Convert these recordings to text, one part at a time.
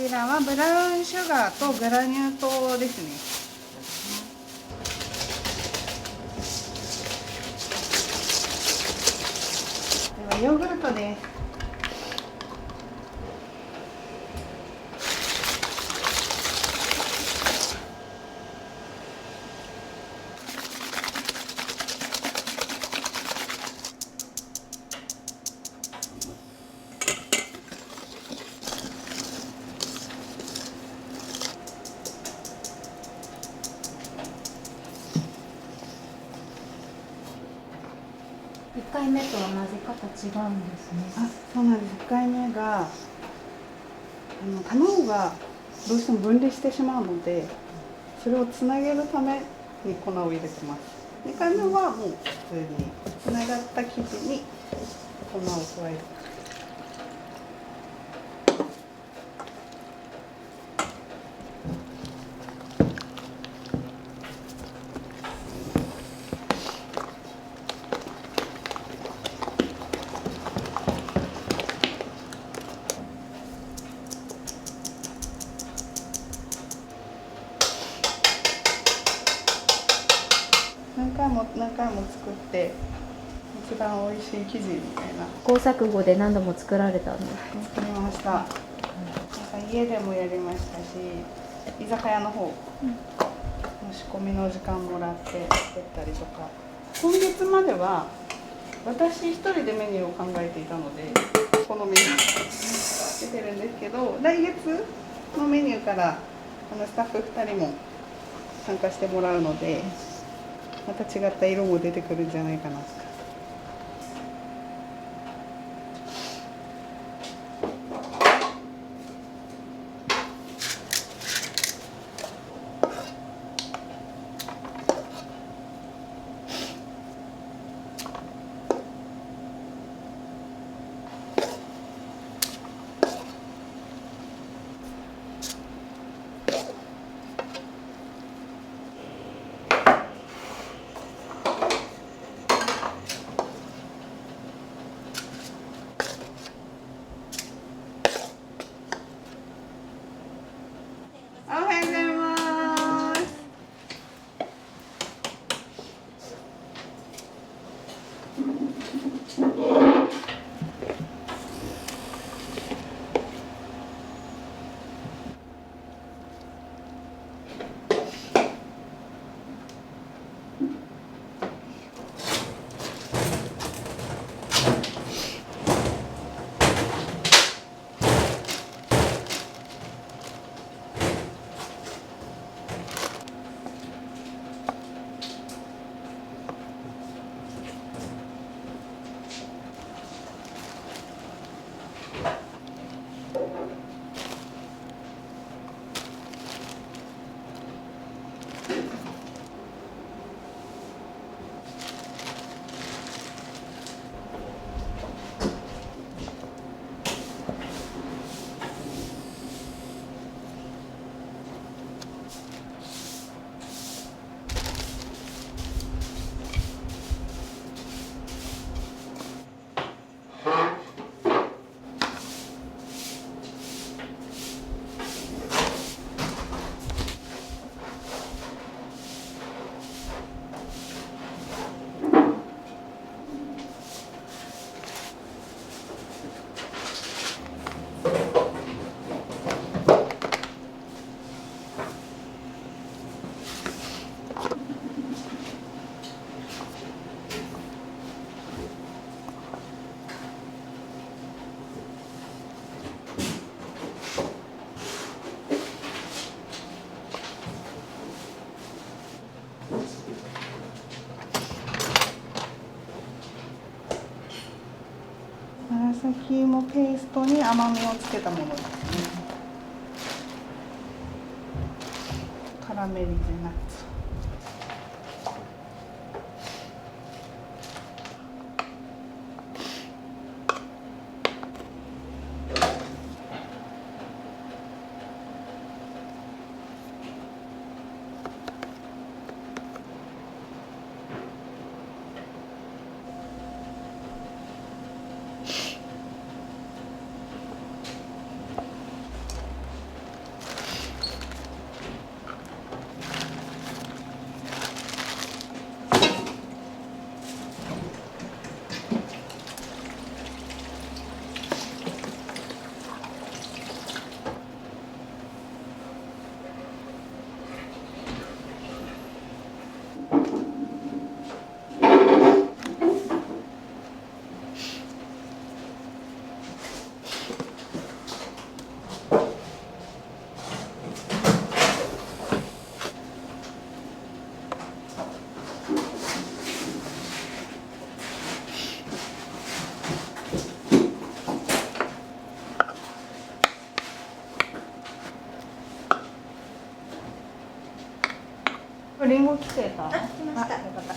ちらはブラウンシュガーとグラニュー糖ですね。ではヨーグルトです。1回目と同じ方違うんですね。あ、そうなんです。1回目が卵がどうしても分離してしまうので、それをつなげるために粉を入れてます。2回目はもう普通につながった生地に粉を加える。何回も作って一番美味しい生地みたいな。試行錯誤で何度も作られたんですか？作りました。なんか家でもやりましたし、居酒屋の方、仕込みの時間もらって作ったりとか。今月までは私一人でメニューを考えていたのでこのメニュー出てるんですけど、来月のメニューからスタッフ2人も参加してもらうので、また違った色も出てくるんじゃないかな。おはようございます。紫芋ペーストに甘みをつけたものですね。カラメリゼナッツ。リンゴ来てた。あ、来ました。よかった。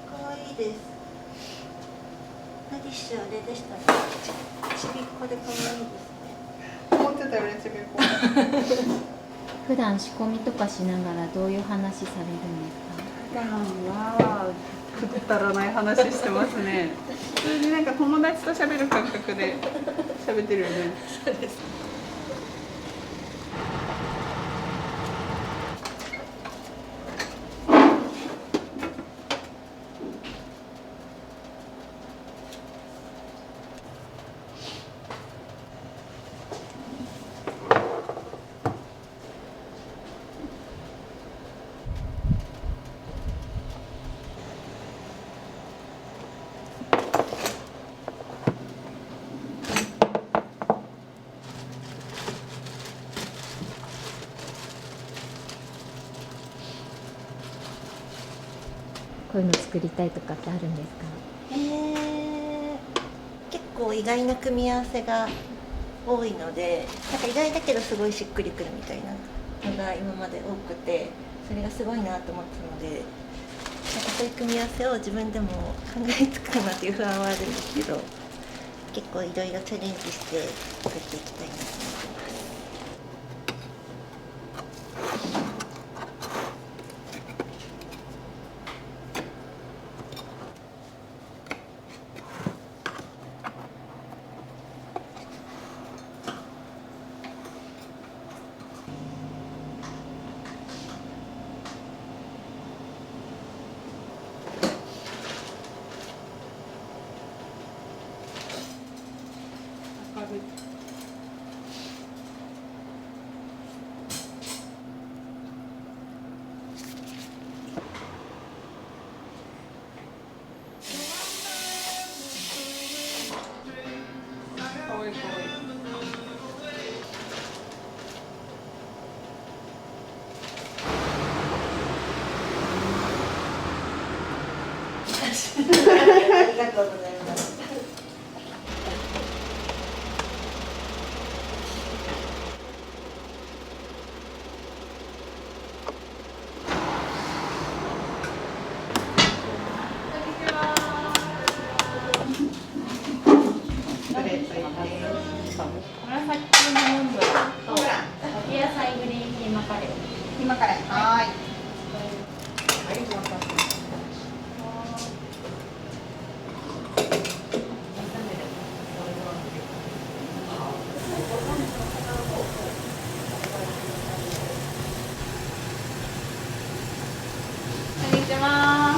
可愛いです。ラディッシュあれでしたね。ちびっこで可愛いですね。思ってたよりちびっこ。普段仕込みとかしながらどういう話されるんですか？普段はくだらない話してますね。普通になんか友達と喋る感覚で喋ってるよね。そうです。こういうの作りたいとかってあるんですか？結構意外な組み合わせが多いので、なんか意外だけどすごいしっくりくるみたいなのが今まで多くて、それがすごいなと思ったので、なんかそういう組み合わせを自分でも考えつくかなという不安はあるんですけど、結構いろいろチャレンジして作っていきたいなと思ってます。かわいいかわいい。ありがとうございます。紫のモンブランと秋野菜グリーンキーマカレー。今から。はい。こんにちは。こんにちは。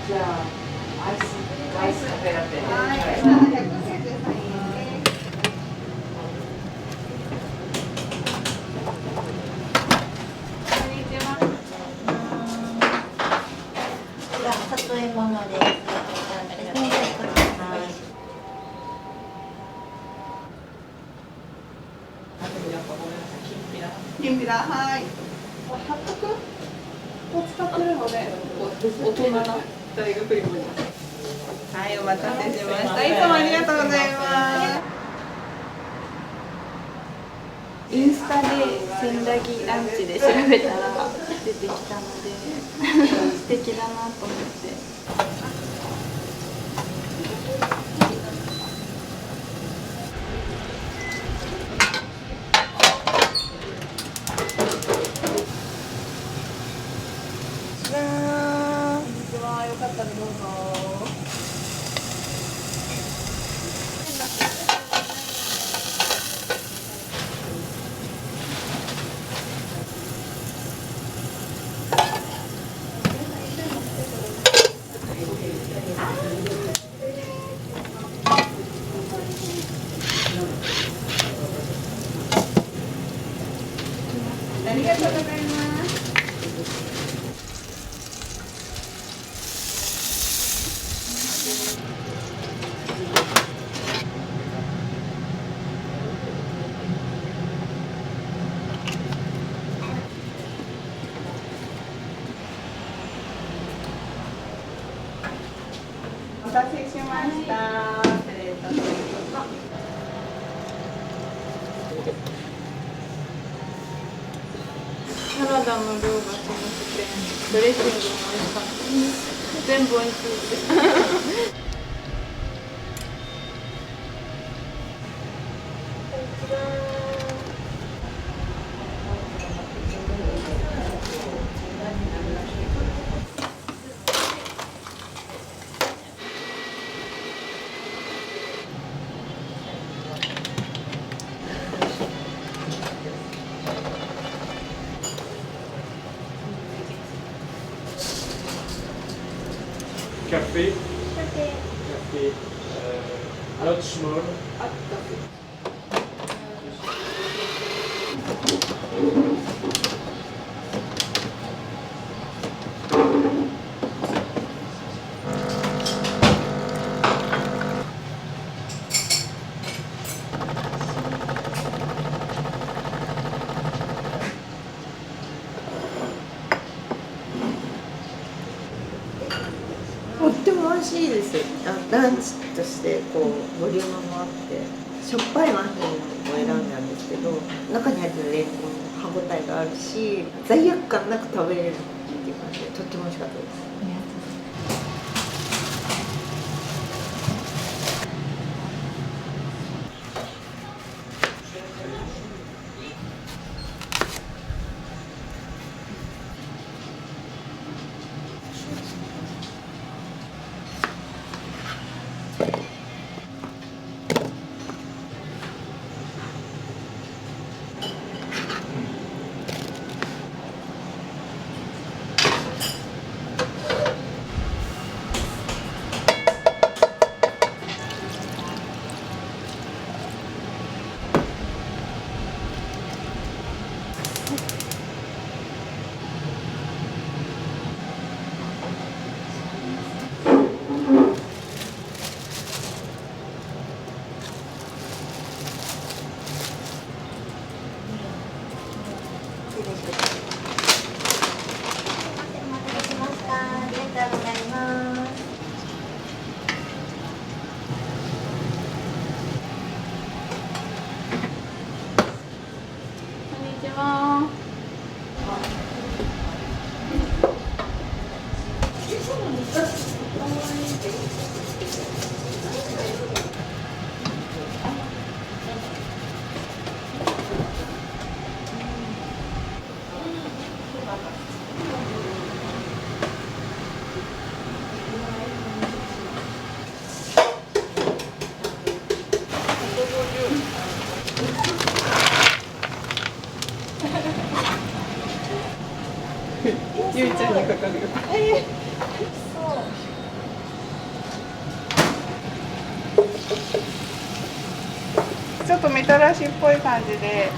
じゃあ、アイスカフェラテ。はい。はい里芋のです。きんぴら、はい。八角を使ってるので、大人な大学芋に。はい、お待たせしました。いつもありがとうございます。インスタで千駄木ランチで調べたら出てきたので素敵だなと思って。よかったらどうぞ。ありがとうございます。お待たせしました。プレートとサラダの量がすごくて、ドレッシングも美味しかったです。全部美味しいです。Café. Café. Not small.とっても美味しいです。ランチとしてこうボリュームもあってしょっぱいマフィンを選んだんですけど、中に入ってるレンコンの歯ごたえがあるし罪悪感なく食べれるっていう感じでとっても美味しかったです。こんにちは。ゆいちゃんにかかるよ。ちょっとみたらしっぽい感じで。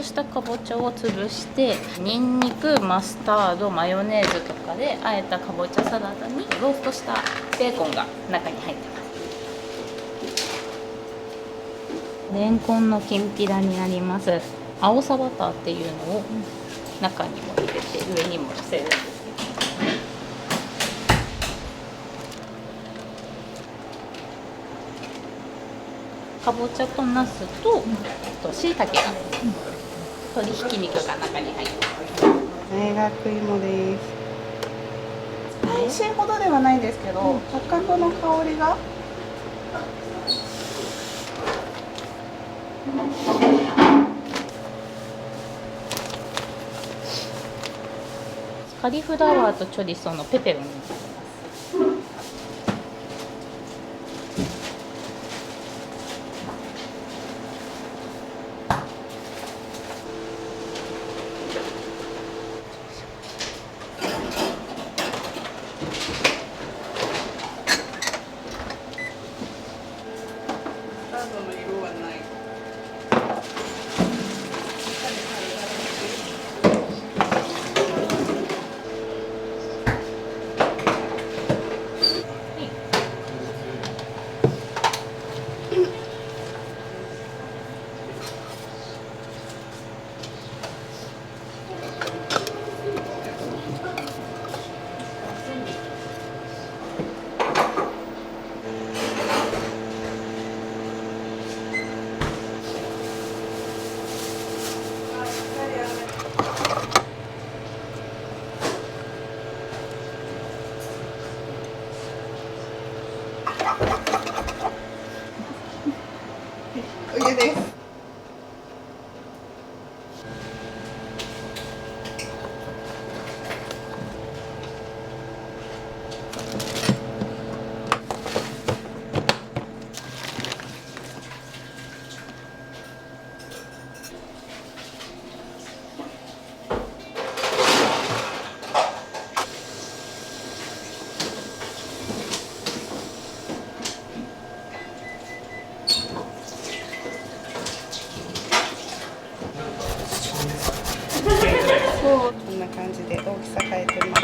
熟したかぼちゃを潰してにんにく、マスタード、マヨネーズとかで和えたかぼちゃサラダにローストしたベーコンが中に入ってます。レンコンのきんぴらになります。青さバターっていうのを中にも入れて上にも乗せるんです。かぼちゃとナスとしいたけが、鶏ひき肉が中に入ってます。大学芋です。美味しいほどではないですけど、八角の香りが。カリフラワーとチョリソーのペペロンになります。スタードの色はない。お湯です。こんな感じで大きさ変えてます。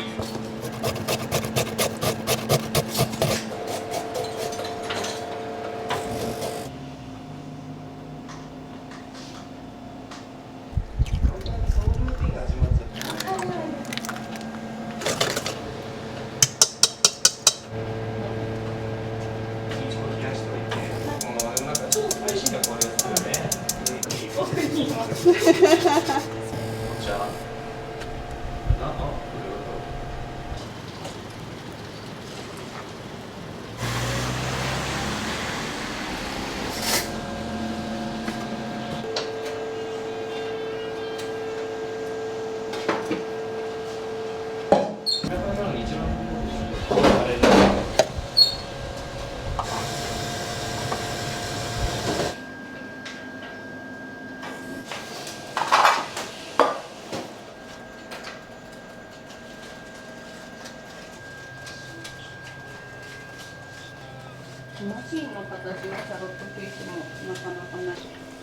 マフィンの形のキャロットケーキもなかなかない。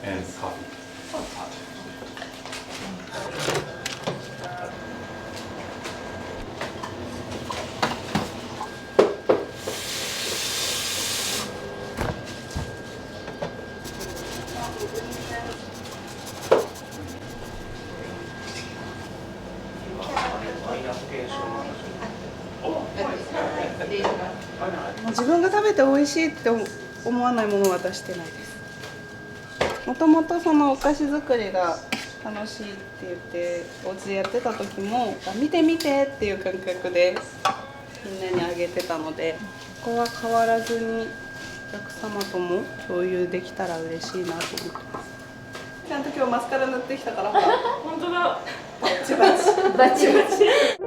And coffee. Hot. 自分が食べて美味しいって思わないものは出してないです。もともとそのお菓子作りが楽しいって言ってお家でやってた時も見て見てっていう感覚でみんなにあげてたので、ここは変わらずにお客様とも共有できたら嬉しいなと思ってます。ちゃんと今日マスカラ塗ってきたから本当だバッチバチバチバチ